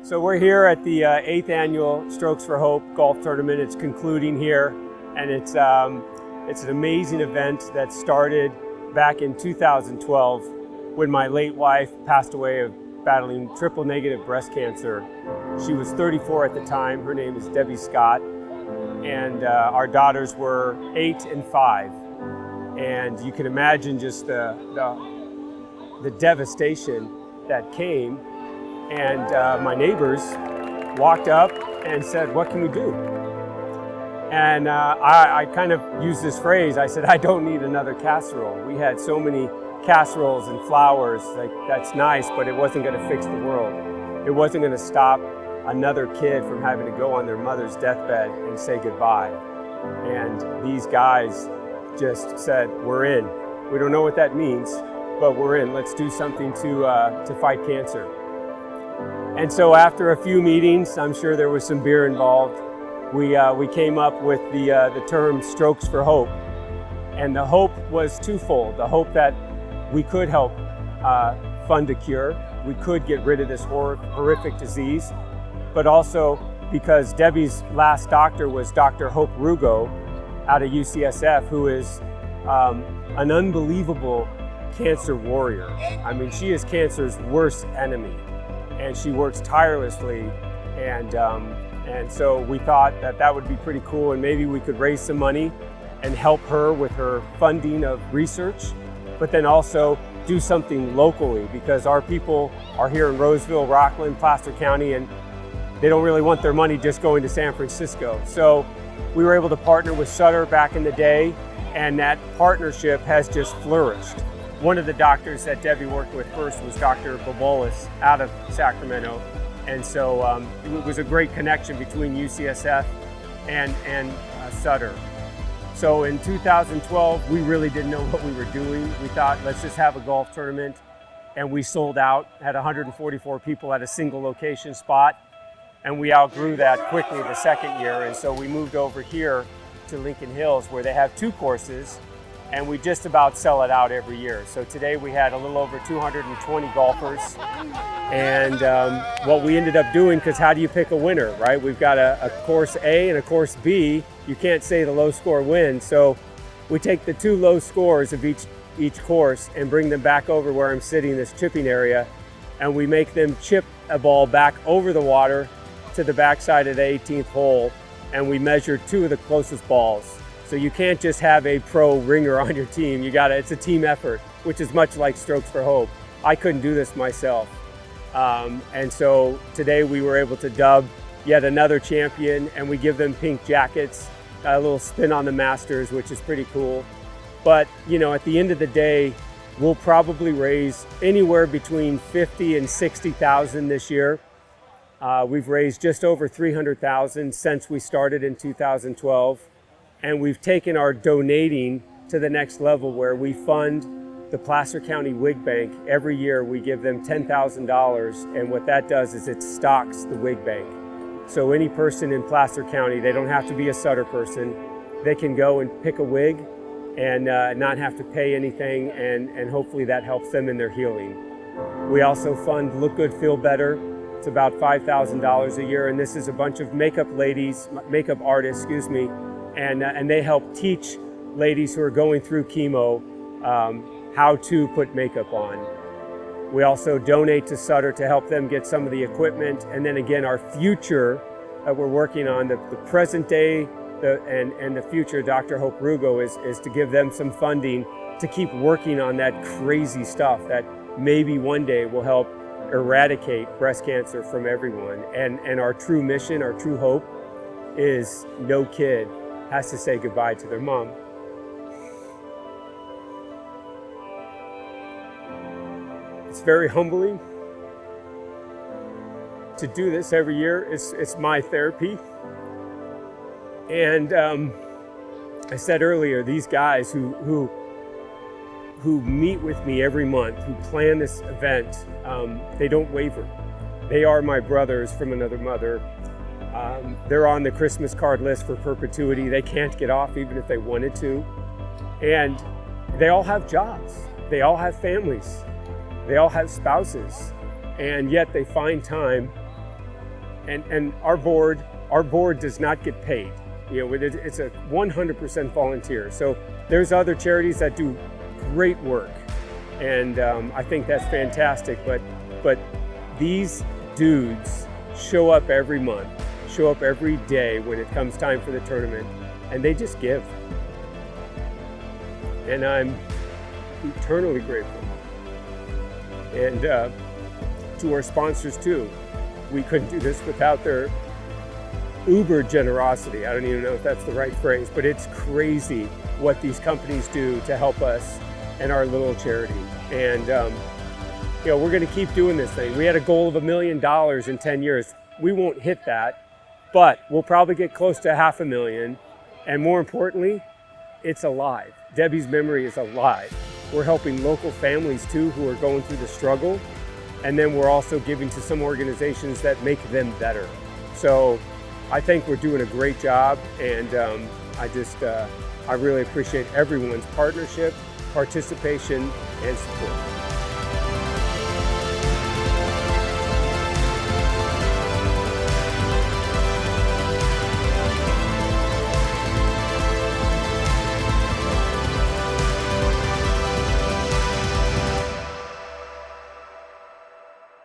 So we're here at the 8th annual Strokes for Hope Golf Tournament. It's concluding here, and it's an amazing event that started back in 2012 when my late wife passed away of battling triple negative breast cancer. She was 34 at the time. Her name is Debbie Scott, and our daughters were 8 and 5. And you can imagine just the devastation that came. And my neighbors walked up and said, "What can we do?" And I kind of used this phrase. I said, "I don't need another casserole." We had so many casseroles and flowers, like that's nice, but it wasn't going to fix the world. It wasn't going to stop another kid from having to go on their mother's deathbed and say goodbye. And these guys just said, "We're in. We don't know what that means, but we're in. Let's do something to fight cancer." And so after a few meetings, I'm sure there was some beer involved, we came up with the term Strokes for Hope. And the hope was twofold. The hope that we could help fund a cure, we could get rid of this horrific disease, but also because Debbie's last doctor was Dr. Hope Rugo out of UCSF, who is an unbelievable cancer warrior. I mean, she is cancer's worst enemy. And she works tirelessly, and so we thought that would be pretty cool, and maybe we could raise some money and help her with her funding of research, but then also do something locally, because our people are here in Roseville, Rockland, Placer County, and they don't really want their money just going to San Francisco. So we were able to partner with Sutter back in the day, and that partnership has just flourished. One of the doctors that Debbie worked with first was Dr. Bobolis out of Sacramento. And so it was a great connection between UCSF and Sutter. So in 2012, we really didn't know what we were doing. We thought, let's just have a golf tournament. And we sold out, had 144 people at a single location spot. And we outgrew that quickly the second year. And so we moved over here to Lincoln Hills, where they have 2 courses. And we just about sell it out every year. So today we had a little over 220 golfers. And what we ended up doing, because how do you pick a winner, right? We've got a course A and a course B. You can't say the low score wins. So we take the 2 low scores of each course and bring them back over where I'm sitting, this chipping area. And we make them chip a ball back over the water to the backside of the 18th hole. And we measure 2 of the closest balls. So you can't just have a pro ringer on your team. It's a team effort, which is much like Strokes for Hope. I couldn't do this myself. And so today we were able to dub yet another champion, and we give them pink jackets, a little spin on the Masters, which is pretty cool. But you know, at the end of the day, we'll probably raise anywhere between 50 and 60,000 this year. We've raised just over 300,000 since we started in 2012. And we've taken our donating to the next level, where we fund the Placer County Wig Bank. Every year we give them $10,000, and what that does is it stocks the wig bank. So any person in Placer County, they don't have to be a Sutter person, they can go and pick a wig and not have to pay anything, and hopefully that helps them in their healing. We also fund Look Good, Feel Better. It's about $5,000 a year, and this is a bunch of makeup artists, and they help teach ladies who are going through chemo how to put makeup on. We also donate to Sutter to help them get some of the equipment, and then again, our future that we're working on, the present day and the future, Dr. Hope Rugo, is to give them some funding to keep working on that crazy stuff that maybe one day will help eradicate breast cancer from everyone. And our true mission, our true hope, is no kid has to say goodbye to their mom. It's very humbling to do this every year. It's my therapy. And I said earlier, these guys who meet with me every month, who plan this event, they don't waver. They are my brothers from another mother. They're on the Christmas card list for perpetuity. They can't get off even if they wanted to. And they all have jobs. They all have families. They all have spouses. And yet they find time And our board does not get paid. You know, it's a 100% volunteer. So there's other charities that do great work, and I think that's fantastic. But these dudes show up every month, show up every day when it comes time for the tournament, and they just give. And I'm eternally grateful. And to our sponsors too. We couldn't do this without their uber generosity. I don't even know if that's the right phrase, but it's crazy what these companies do to help us and our little charity. And you know, we're going to keep doing this thing. We had a goal of $1 million in 10 years. We won't hit that, but we'll probably get close to $500,000. And more importantly, it's alive. Debbie's memory is alive. We're helping local families too who are going through the struggle. And then we're also giving to some organizations that make them better. So I think we're doing a great job, and I really appreciate everyone's partnership, participation, and support.